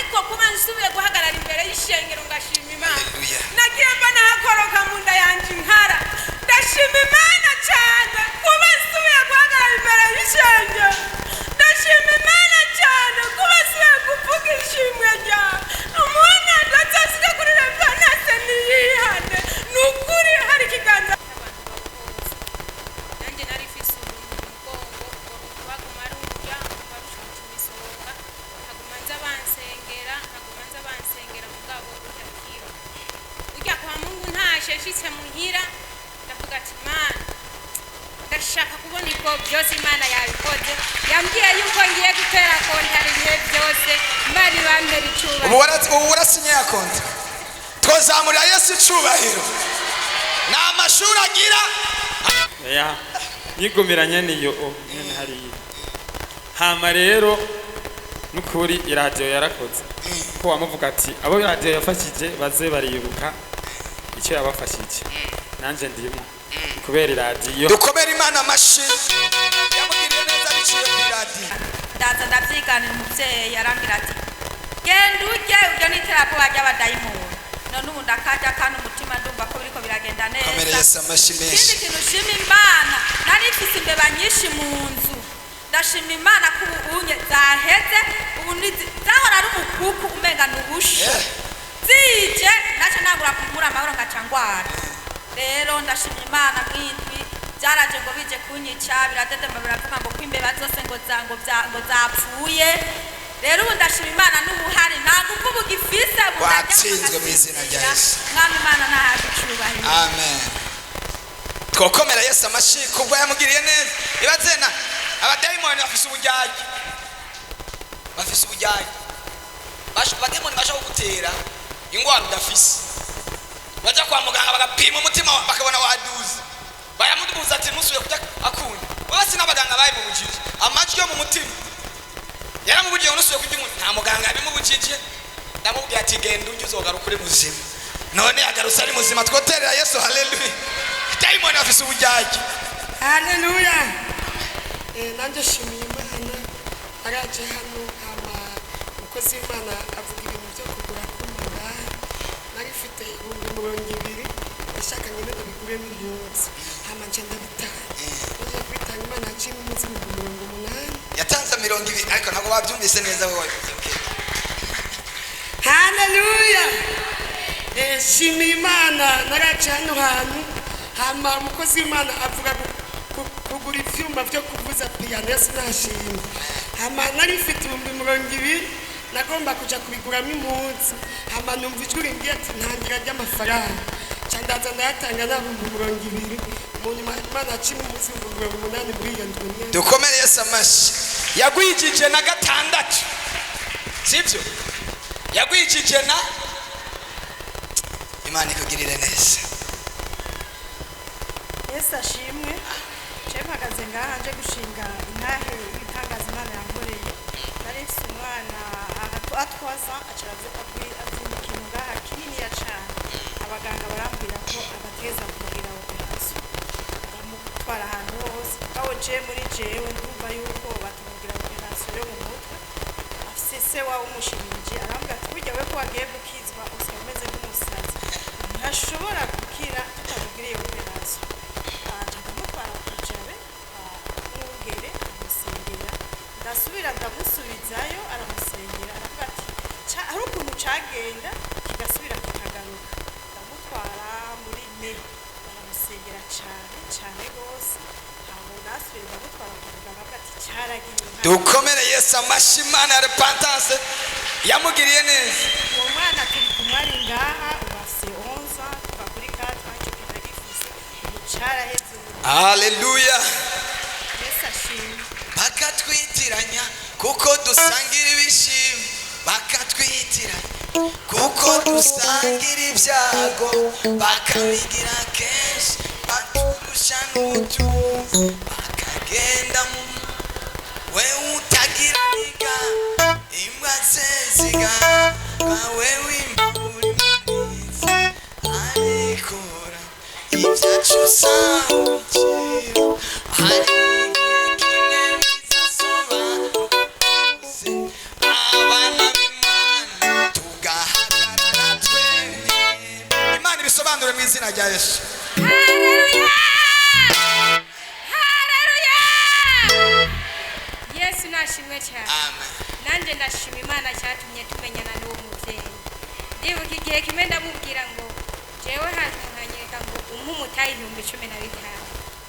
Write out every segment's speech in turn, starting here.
ariko kuba nsubiye guhagarara imbere y'ishengero ngashima Imana nagiye mbona hakoroka mu nda yanjye inkara ndashima Imana cyane kuba nsubiye guhagarara imbere y'ishengero ndashima Imana cyane kuba nsubiye kuvuga ishimwe ryawe umuntu ndazasiga kuri referanse niyihane ni ukuri hari ikiganza nanjye nari mfise umugongo baguma rujya barushuka imisonga haguma nza bansengera mugabo udakira ujya kwa Mungu ntashe nshitse muhira ndavuga ati Mana ndashaka kubona iko byose Imana yabikoze yambwiye yuko ngiye gutera kontari ibihe byose Imana ibambere icubahiro ubu urasinye ya konti twazamurira Yesu icubahiro ni amashuri agira yigumiranye niyo nyene hariya hama rero nukuri iradiyo yarakoze ko wamuvuga ati abo iradiyo yafashije baze baribuka icyo yabafashije nanje ndimo kubera iradiyo dukomera Imana amashyi yamugiriye neza biciye ku iradiyo ndaza ndavyiganira umuvyeyi arambwira ati genda ujye n'iterabwoba ry'abadayimoni none ubu ndakaja kandi umutima ndumva ko biriko biragenda neza komera Yesu amashyi menshi ikindi kintu shima Imana nari mfise imbeba nyinshi mu nzu ndashima Imana ko ubunye zaheze ubu zahora ari umukuku umenga n'ubushe zije naca nagura kumura amahoro ngacangwara rero ndashima Imana mwindwi byaraje ngo bije kunyica biradedema biravuga ngo kwimbeba zose ngo zapfuye rero ubu ndashima Imana n'ubuhari ntabwo uvuga ugifise watsinzwe mu izina rya Yesu mwami Imana nahaje icubahiro amen twokomera Yesu amashyi kubwo yamugiriye neza ibazena abadayimoni bafise ubujyaji abadayimoni basha kugutera ingwara udafise bajya kwa muganga bagapima umutima bakabona waduze bayamudubuza ati musuye kujya akunya bose n'abaganga bayimubujije amajwi yo mu mutima yaramubujije unusuye kujya umuntu nta muganga yabimubujije ndamubwiye ati genda ujye uzogaruka uri muzima none agarutse ari muzima twoterera Yesu haleluya dayimoni afise ubujyaji haleluya nanjye shimiye Imana araje hano hama umukozi w'Imana avuga ibintu byo kugura kumara nari mfite 200 ndashaka nyine ndabigure n'impunzi hama nje ndabitanga nje kwitanga Imana aciye umunsi 80 yatanze 200 ariko ntabwo babyumvise neza wowe haleluya shimiye Imana naraje hano hantu hama umukozi w'Imana avuga kugura ivyuma byo kuvuza piano sinashimye hama nari mfite 200 nagomba kuja kubiguramo impunzi hama numva ijwi rimbwiye ati ntangira ry'amafaranga candaza ndayatanga na 200 munyuma Imana aciye umunsi 80 muri iyo ndwi dukomere Yesu amashyi yagwijije na 6 sivyo yagwijije na Imana ikugirire neza Yesu ashimwe mpagaze ngaha nje gushinga intahe ibitangaza Imana yankoreye nari mfise umwana atwaza aciraze ikintu ngaha kininiya cane abaganga barambwira ko abateza kugira operation bamutwara ahantu hose bawo je muri jewe ndumva yuko batumubwira operation yo mu mutwe afise se wawe umushimije arambwira ati burya we ko wagiye gukizwa usaba umeze nk'umusazi ntashobora gukira tutamubwiriye operation ndasubira ndamusubizayo aramusengera aravuga ati hari ukuntu cagenda kigasubira kikagaruka ndamutwara muri me baramusengera cane gose ntabwo nasubiye ndamutwara kuvuga aravuga ati caragiye dukomere Yesu amashyi Imana ya repentance yamugiriye neza uwo mwana turi kumwari ngaha ubafise 11 kuva kuri 4 icyo kintu gifise caraheze haleluya Yesu ashimwe bakatwitiranya kuko dusangira ibishimo bakatwitiranya kuko dusangira ibyago bakabigira kenshi baturusha n'ubutunzi bakagenda mu we utagira niga imbwa zeziga bawe w'imburizi arikora ibyacu usangukira hari abana b'Imana mu izina rya Yesu. Haleluya! Haleluya! Yesu nashimwe cyane. Amen. Nanjye ndashima Imana cyatumye tumenyana n'uwo mubyeyi. Ndibuka igihe kimwe ndamubwira ngo jewe hantu nkanyereka ngo umumutayi 15,000.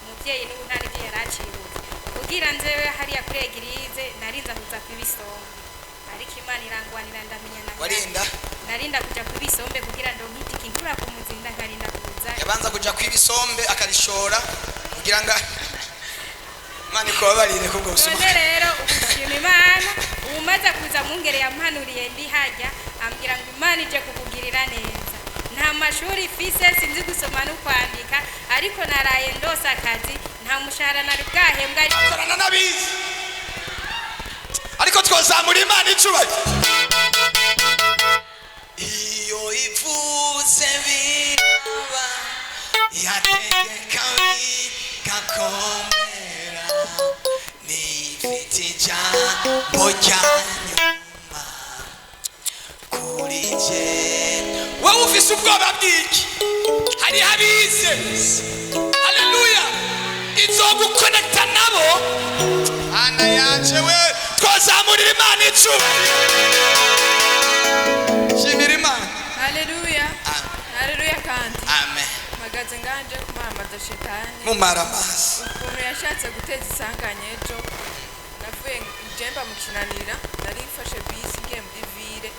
Umubyeyi n'ubu ntari byo yaracirutse. Kugira nzewe hariya kuri egirize narinza kuza kwibisombe. Ariko Imana irangwanira ndamenyana. Warinda? Narinda kuja kwibisombe kugira ndo nkitiki nkura ku muzinda nkarinda kuza. Yabanza kuja kwibisombe akarishora kugira ngo Imana ikobabarire kubwo busuma. None rero ubushima Imana umaze kuza mungere yampanuriye ndi hajya ambwira ngo Imana ije kukugirira neza. Nta mashuri fise sinzi gusoma no kwandika ariko naraye ndose akazi nta mushahara nari bwahembwa Korana nabizi. Ariko twozamura Imana icubahiro. Iyo ivuze biraba yategeka bikakomera nifite ijambo rya nyuma kuri jye. Wowe ufise ubwoba bw'iki? Hari abize. Haleluya. Izogukonekta nabo. Ana yanje we twazamurira Imana icubahiro. Shimira Imana. Haleluya. Haleluya kandi. Amen. Magaze nganje kumamaza shetani. Mumara amazi. Ukuntu yashatse guteza isanganya ejo. Navuye njemba mu kinanira, nari mfashe bisi ngiye muri ville.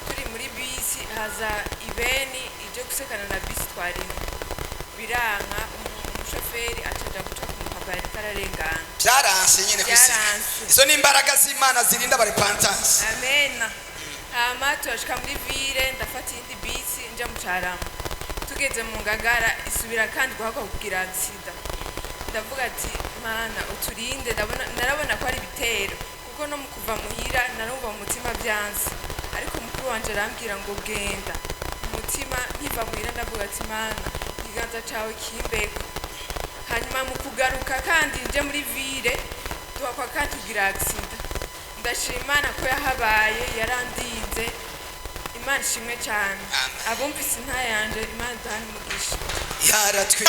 Turi muri bisi haza ibeni ije gusekana na bisi twarimo. Biranka umushoferi acaja guca ku muhagari kararengana. Byaranse nyine kwisi. Izo ni imbaraga z'Imana zirinda bari pantanse. Amen. Hama turashika muri ville ndafata indi bisi nja mu Carama. Tugeze mu Ngagara isubira kandi guhaka kugira accident. Ndavuga ati Mana uturinde narabona ko ari bitero kuko no mukuva muhira narumva umutima byanze ariko mukuru wanje arambwira ngo genda umutima nkiva muhira ndavuga ati Mana ikiganza cawe kimbeko hanyuma mu kugaruka kandi nje muri ville tuhakwa kandi kugira accident. Ndashima Imana ko yahabaye yarandinze Imana ishimwe cyane. Abumvise inta yanje Imana dani mugisha. Yaratwe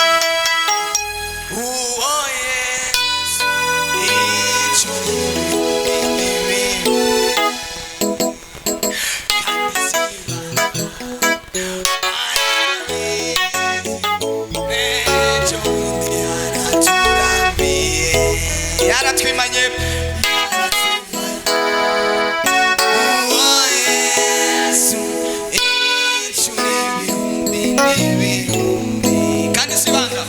uwo Yesu yaratwimanye. Kandi sibanga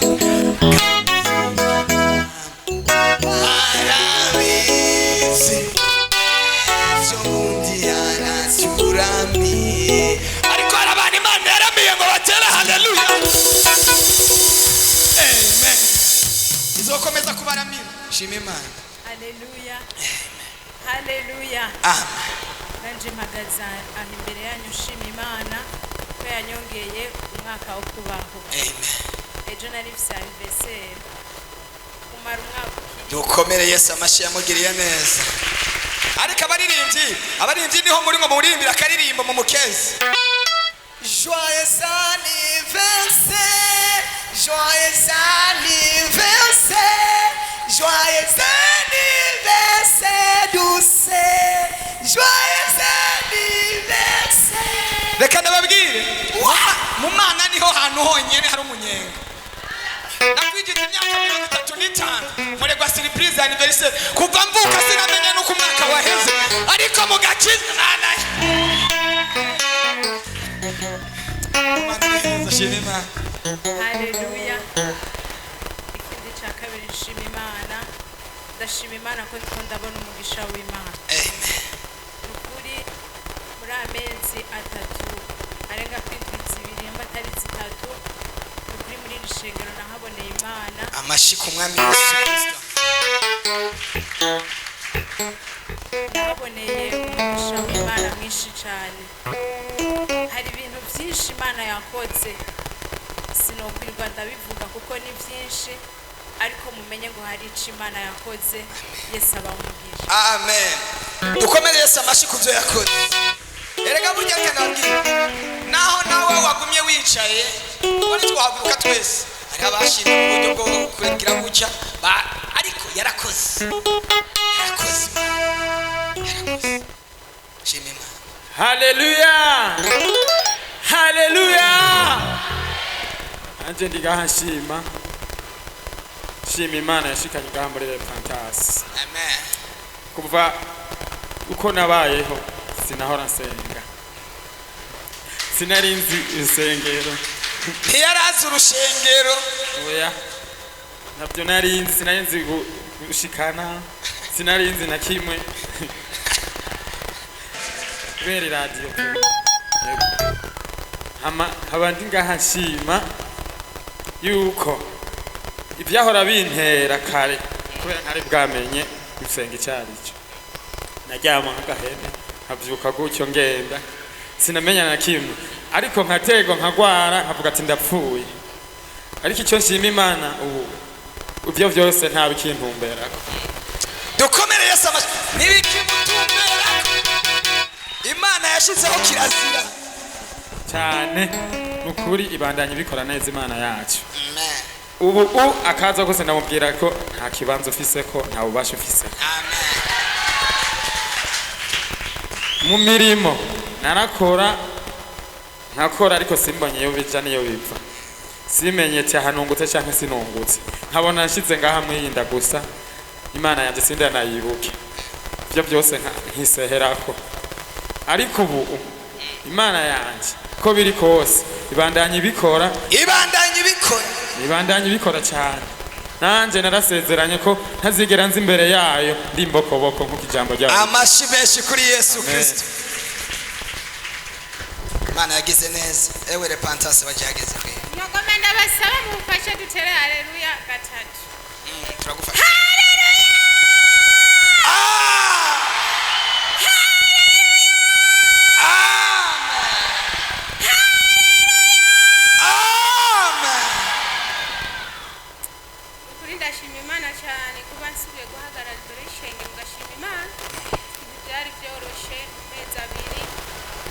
arabizi zondi araturamiye ariko arabana Imana yaramiye ngo batere haleluya. Amen. Izokomeza kubaramira. Shima Imana. Haleluya. Haleluya. Amen. Nanje mpagaza aho imbere yanyu nshima Imana ko yanyongeye umwaka wo kubaho. Amen. Ejo nari mfise anniversaire. Kumara umwaka ukiri. Dukomere Yesu amashi yamugiriye neza. Ariko abaririmbyi niho muri ngo murimbira akaririmbo mu mukezi. Joyeux anniversaire, joyeux anniversaire, joyeux anniversaire douce, joyeux anniversaire. Reka ndababwire mu Mana niho hantu honyene hari umunyenga. Nakwigije imyaka 35 muregwa surprise anniversaire kuva mvuka sinamenye nuko umwaka waheze ariko mu gakiza nana. Haleluya. Ikindi cya kabiri nshima Imana. Ndashima Imana ko ndabona umugisha w'Imana. Amen. Ukuri muri amezi atatu arenga kwitwitsa ibiri mbatari zitatu ukuri muri iri shengero nahaboneye Imana. Amashi ku mwami Yesu Kristo. Nahaboneye umugisha w'Imana mwinshi cyane. Hari ibintu byinshi Imana yakoze sinokwirirwa ndabivuga kuko ni byinshi ariko mumenye ngo hari icyo Imana yakoze. Yesu abamugisha. Amen. Dukomere Yesu amashi ku byo yakoze. Erega burya kanabwira naho nawe wagumye wicaye ubwo ntitwahaguruka twese hariho abashimye mu buryo bwo kugira gutya ariko yarakoze shima Imana. Haleluya, haleluya. Anje ndigaha nshima Imana yashikanye ngaha muri Repentance. Amen. Kuva uko nabayeho sinahora nsenga, sinarinzi urusengero, ntiyarazi urushengero. oya ntabyo narinzi, sinarinzi gushikana, sinarinzi na kimwe kubera radio abandi ngaha nshima yuko ibyahora bintera kare kubera ntari bwamenye gusenga icyaricyo. Naryama nk'agahene nkabyuka gutyo ngenda sinamenya na kimwe, ariko nkatego nkagwara nkavuga ati ndapfuye. Ariko icyo nshima Imana ubu ibyo byose nta bikintumberako. Dukomere Yesu amashyi ntibikimutumberako. Imana yashizeho kirazira cyane nukuri ibandanye bikora neza Imana yacu. Amen. Ubu akaza kose namubwira ko nta kibanza ufise ko nta bubasha ufise. Amen. Mu mirimo narakora nkakora ariko simbonye iyo bija niyo biva, simenye cyahanungutse cyangwa sinungutse, nkabona nshize ngaha mwiyinda gusa Imana yanjye sinda nayibuke ibyo byose nkiseherako. Ariko ubu Imana yanjye ko biri kose ibandanye ibikora cyane. Nanje narasezeranye ko ntazigera nzi imbere yayo ndi mbokoboko nk'uko ijambo ryayo. Amashi menshi kuri Yesu Kristo. Imana yagize neza. Ewe Repentance bagihageze kwe. Mugomenda basaba mufashe dutere haleluya gatatu. Turagufasha. Ndashima Imana cyane kuba nsubiye guhagarara imbere y'ishengero ngashima Imana. Byari byoroshe mu mezi abiri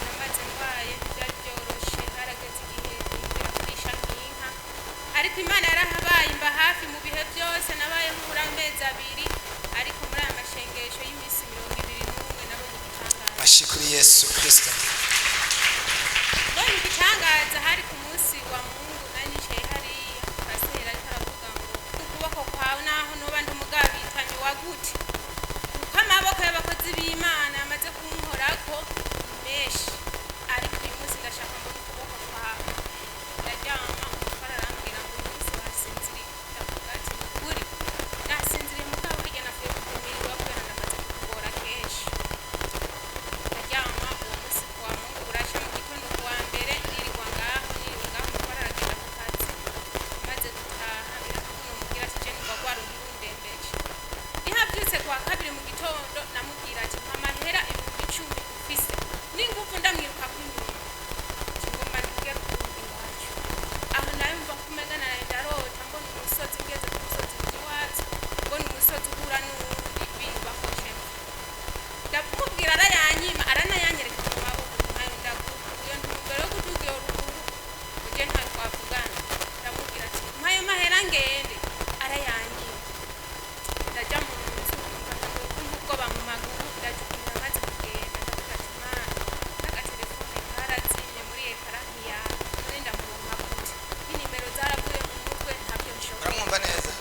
namaze ndwaye, byari byoroshe harageze igihe ngira kurisha nk'inka, ariko Imana yarahabaye imba hafi mu bihe byose nabaye nkura amezi abiri, ariko muri aya mashengesho y'iminsi 21 nabonye igitangaza. Ashikuri Yesu Kristo. None igitangaza hari ku munsi wa Mungu nanicaye hariya pasiteri ariko aravuga ngo ukuboko kwawe naho noba ndi umugabitanye waguti, kuko amaboko y'abakozi b'Imana amaze kunkorako menshi, ariko uyu munsi ndashaka mbona ukuboko kwawe. Ndaryama umutwara arambwira ngo uyu munsi wasinziriye, ndavuga ati ni ukuri nasinziriye mugabo hirya navuye kugumirwa kubera ndamaze kukugora kenshi. Ndaryama uwo munsi ku wa Mungu burasha mu gitondo ku wa mbere nirirwa ngaho umutwara aragenda ku kazi, maze gutaha biravuga umubwira ati je numva rwara urundembeje. Nihabyutse ku wa kabiri mu gitondo namubwira ati mpa amahera 10,000 ufise n'ingufu ndamwiruka kunyuma ngomba nigere kurundi iwacu. Aho nawe mva kumegana nawe ndarota mbona umusozi ngeze ku musozi w'iwacu, mbona umusozi uhura n'uwundi bibafashe, ndamubwira arayanyima aranayanyereka mu maboko nkayo ndaguha iyo ntumbero yo kuduga iyo ruguru uje ntayo twavugana. Ndamubwira ati mpayo mahera ngende, arayanyima. Ndajya mu nzu numva ndagoye kumva ubwoba mu maguru, ndajugunya maze kugenda ndavuga ati Mana n'agatelefone karazimye muri ekara ntiyawe none ndamuronka gute, n'inimero zaravuye mu mutwe ntabyo nshobora. Uramwumva neza?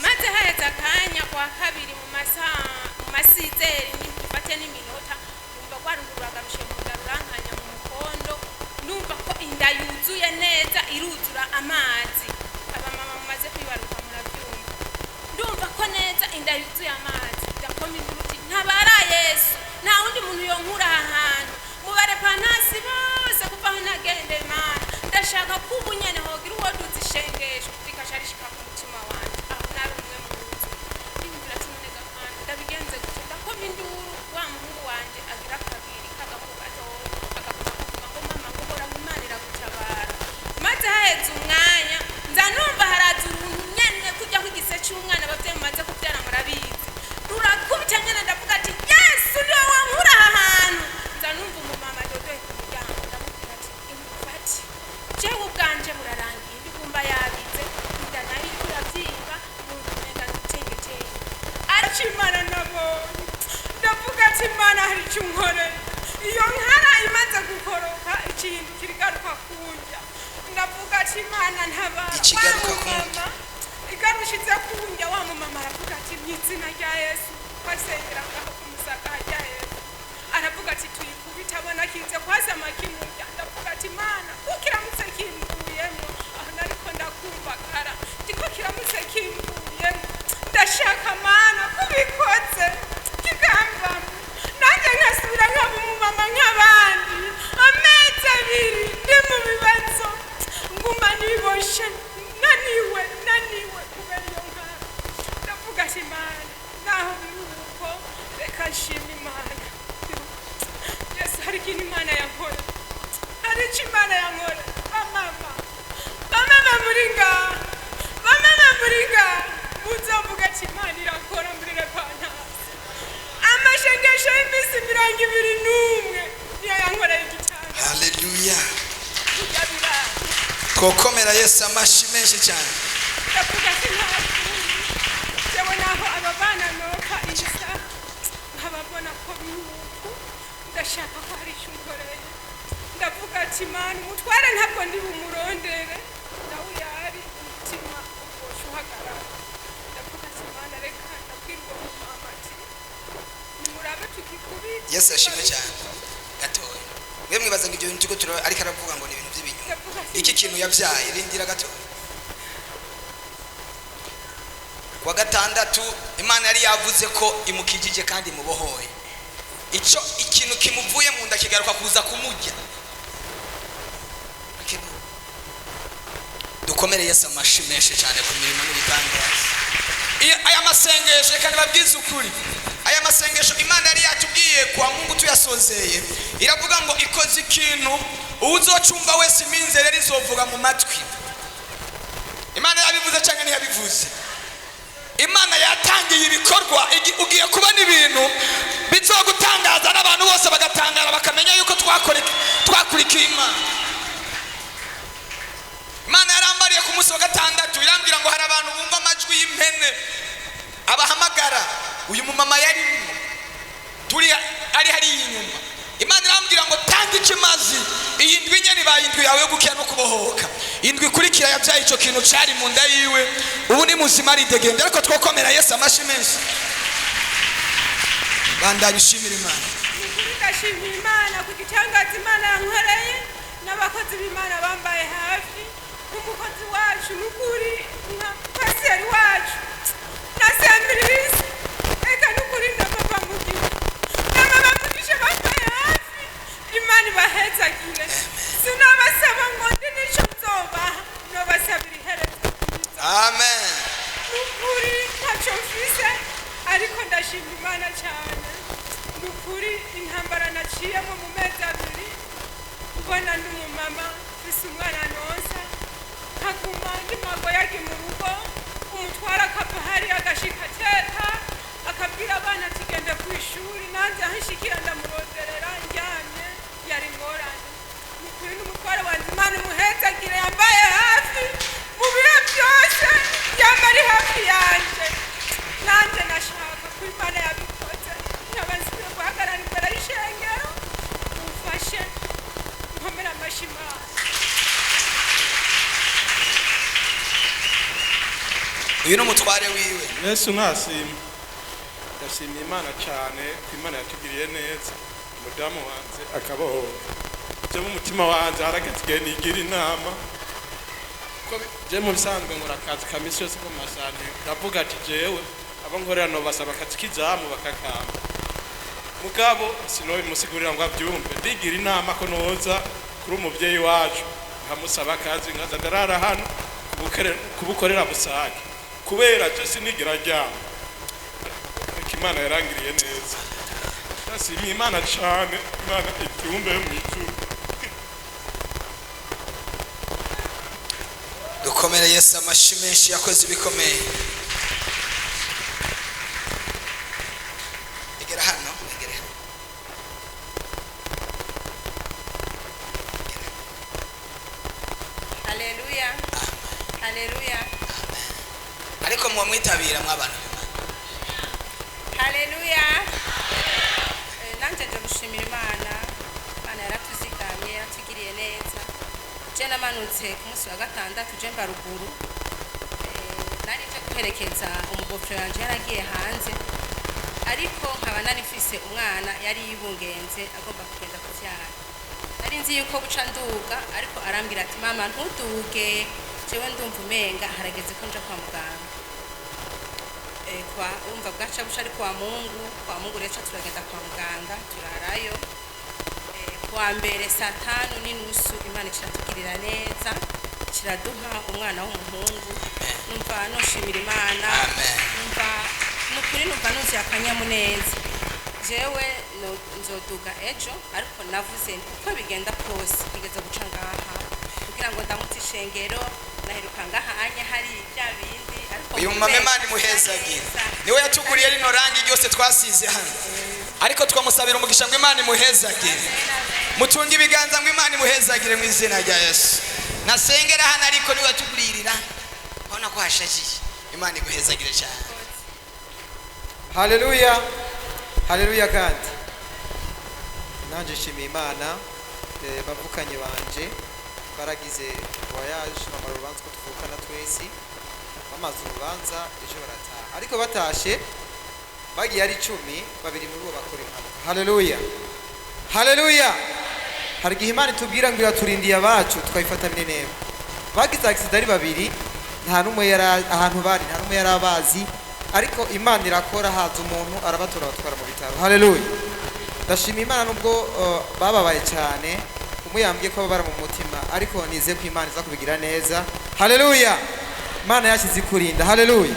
Maze haheze akanya kwa kabiri mu masizeri nifate n'iminota numva rwarungururagamije mu nda rurankanya mu mukondo, numva ko inda yuzuye neza iruzura amazi. Abamama mumaze kwibaruka murabyumva, ndumva ko neza inda yuzuye amazi. Ndakoma induru uti ntabara Yesu, nta wundi muntu yonkura aha hantu mu Barepentance bose kuva aho nagende Mana ndashaka ko ubu nyene hogira uwo duzi ishengesho rikasha rishika ku mutima wanje. Aho nari umwe mu nzu ndimvira ati none gakanda ndabigenze gute, ndakoma induru. Wa muhungu wanje agira kabiri kagakuru gatoya agakoma kuvuga ngo mama ngo hora Imana iragutabara. Maze haheze umwanya nza numva haraza uruntu nyene kujya kw'igise cy'umwana abavyeyi mumaze kubyara murabizi rurakubita nyene, ndavuga ati Yesu niwe wankura aha hantu. Nza numva Ikigaruka wa ku mama igarushitse kundya wa mama aravuga ati mu izina rya Yesu kwasengera ngaho ku musaka rya Yesu aravuga ati tuyikubita abona kize kwasama kimurya ndavuga ati mana ukiramutse kimbuyemo aho nariko ndakumbagara ndiko kiramutse kimbuyemo ndashaka mana kubikoze kigambamo nanjye nkasubira nkaba umumama nk'abandi amezi abiri ndi mu bibazo nguma niboshe naniwe kubera iyo nkara ndavuga ati Imana naho biruko reka nshima Imana Yesu hari ikintu Imana yankora hari icyo Imana yankora bamama muri ngaha muzovuga ati Imana irakora muri repantasi amashengesho y'iminsi 21 niyo yankoreye igitanda haleluya kujabira kokomera Yesu amashi menshi cyane ndavuga ati jewe naho aba bana noka isa nkababona ko bihuku ndashaka ko hari icyo unkoreye ndavuga ati Mana umutware ntabwo ndi bumurondere nawe yari umutima ubosha uhagarara ndavuga ati Mana reka ndakwirwa mu mama ati nimurabe tukikubita Yesu ashimwe cyane gatoya mwe mwibaza ngo ibyo bintu tuko turaba ariko aravuga ngo ni ibintu by'ibinyoma iki kintu yabyaye rindira gatoya kwa gatandatu Imana yari yavuze ko imukijije kandi mubohoye ikintu kimuvuye mu nda kigaruka kuza kumujya dukomere Yesu amashi menshi cyane ku mirimo n'ibitangaza aya masengesho kandi babwiza ukuri aya masengesho Imana yari yatubwiye kwa Mungu tuyasozeye iravuga ngo ikoze ikintu uzocumva wese iminzere rizovuga mu matwi Imana yabivuze cyangwa ntiyabivuze Imana yatangiye ibikorwa ugiye kubona ibintu bizogutangaza n'abantu bose bagatangara bakamenya yuko twakurikiye Imana yarambariye ku munsi wa gatandatu irambwira ngo hari abantu bumva amajwi y'impene abahamagara uyu mumama yarimo turi ari inyuma Imana irambwira ngo tanga ikimazi iyi ndwi nyene bayindwi yawe yo gukira no kubohoka indwi kurikira yabyaye ico kintu cari mu nda yiwe ubu ni muzima ari degende ariko twokomera Yesu amashi menshi bandabishimira Imana ndashimira Imana ku gitangaza Imana yankoreye n'abakozi b'Imana bambaye hafi umukozi wacu n'ukuri nka paseri wacu nasemiriza eka n'ukuri ndapapa mugira n'amama mugisha bambaye hafi Imana ibahezagire sinabasaba ngo ndi n'icyo nzobaha nobasabira iherezo amen n'ukuri ntacyo mfise ariko ndashima Imana cyane n'ukuri intambara naciyemo mu mezi abiri ubona n'umumama mfise umwana nonsa nkaguma ndimago yagi mu rugo umutwara akava hari agashika teta akabwira abana ati genda ku ishuri nanjye aho nshikira ndamuronderera njyamye yari ngorane n'ukuri n'umutware wanjye Imana imuhezagire yambaye hafi mu bihe byose yaba ari hafi yanjye nanjye nashaka ko Imana yabikoze nkaba nsigaye guhagarara imbere y'ishengero umfashe nkomera amashyi Imana uyu n'umutware wiwe Yesu nashimye ndashimye Imana cyane ko Imana yatugiriye neza umudamu wanjye akabohoka je mu mutima wanjye harageze nigira inama ko je mu bisanzwe nkora akazi kamisi yose ko masane ndavuga ati jewe abo nkorera no basaba akazi kizamu bakakamba mugabo sinobi musigurira ngo abyumve ndigira inama ko noza kuri umubyeyi wacu nkamusaba akazi nkaza ndarara hano kubukorera busake kubera cyo sinigira ryamo Imana yarangiriye neza ndashimye Imana cyane Imana itumbe mu ijuru dukomere Yesu amashi menshi yakoze ibikomeye egera hano Haleluya haleluya ariko muba mwitabira mw'abantu haleluya nanje nje gushimira Imana yaratuzigamiye yatugiriye neza je namanutse ku munsi wa gatandatu je mbaruguru nari nje guherekeza umugofero wanje yaragiye hanze ariko nkaba nari mfise umwana yari yibungenze agomba kugenda kuvyara nari nzi yuko buca nduga ariko arambwira ati mama ntuduge jewe ndumva umenga harageze ko nja kwa muganga kwa umva bwaca buca ari kwa Mungu rero turagenda kwa muganga turarayo kwa mbere saa 5:30 Imana kiratugirira neza kiraduha umwana w'umuhungu numva noshimira Imana numva nukuri numva nunzi akanyamuneza jewe nzoduga ejo ariko navuze uko bigenda kose bigeze guca ngaha kugira ngo ndamutse ishengero naheruka ngaha anya hari bya bindi ariko uyu mama Imana imuhezagire niwe yatuguriye rino rangi ryose twasize hano ariko twamusabira umugisha ngo Imana imuhezagire mutunga ibiganza ngo Imana imuhezagire mu izina rya Yesu nasengera hano ariko niwe yatuguririra ubona ko hashajiye Imana iguhezagire cyane haleluya haleluya kandi nanje shimiye Imana bavukanye banje baragize voyage bamara urubanza ko tuvukana twese bamaze urubanza ejo barataha ariko batashe bagiye ari 10 babiri muri bo bakora impanuka haleluya haleluya hari igihe Imana itubwira ngo iraturindiye abacu twayifata binene bagize accident ari babiri nta numwe yari ahantu bari nta numwe yari abazi ariko Imana irakora haza umuntu arabatora batwara mu bitaro haleluya ndashima Imana nubwo bababaye cyane umuyambye ko babara mu mutima ariko nize ko Imana iza kubigira neza haleluya Imana yashize kurinda haleluya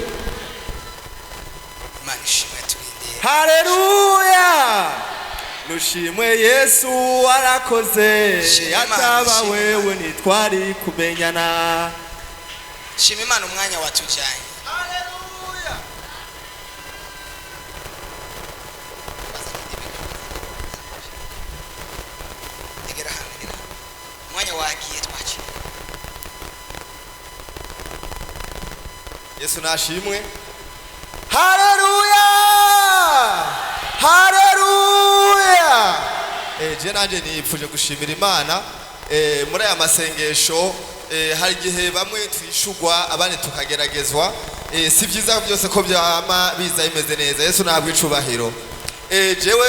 Imana ishimwe turinde haleluya nushimwe Yesu warakoze ataba wewe nitwari kumenyana shima Imana umwanya watujanye haleluya umwanya wagiye twakira Yesu nashimwe haleluya haleluya je nanje nipfuje gushimira Imana muri aya masengesho hari gihe bamwe twishugwa abandi tukageragezwa si byiza byose ko byama biza bimeze neza Yesu ntabwo icubahiro jewe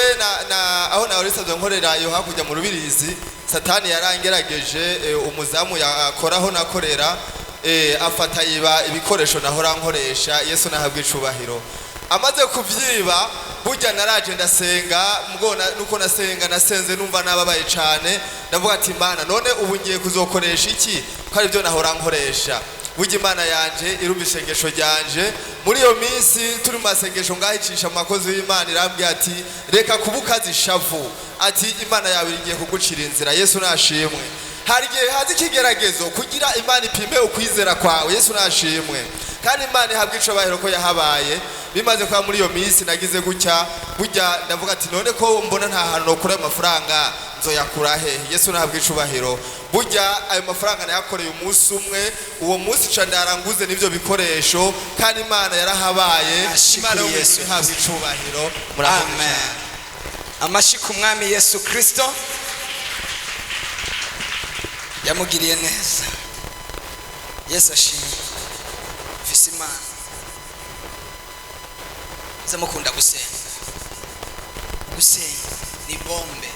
na aho nawe risabye nkorera yo hakujya mu rubirizi satani yarangerageje umuzamu yakoraho nakorera afata yiba ibikoresho nahora nkoresha Yesu nahabwe icubahiro amaze kuvyiba burya naraje ndasenga mugona nuko nasenze numva nababaye cyane ndavuga ati Imana none ubu ngiye kuzokoresha iki ko ari byo nahora nkoresha burya Imana yanje irumva isengesho ryanje muri iyo minsi turi mu masengesho ngahicisha mu makozi y'Imana irambwiye ati reka kubukazi shavu ati Imana yawe igiye kugucira inzira Yesu nashimwe hari igihe hazi ikigeragezo kugira Imana ipime ukwizera kwawe Yesu nashimwe kandi Imana ihabwa icubahiro ko yahabaye bimaze kwa muri iyo minsi nagize gutya burya ndavuga ati none ko mbona nta hantu nokura amafaranga nzoyakura he Yesu nahabwa icubahiro burya ayo mafaranga nayakoreye umunsi umwe uwo munsi ca ndaranguze n'ivyo bikoresho kandi Imana yarahabaye Imana yo Yesu ihabwa icubahiro amen amashiko umwami Yesu Kristo yamugiriye neza Yesu ashimwe fisi Imana zamukunda gusenga ni bombe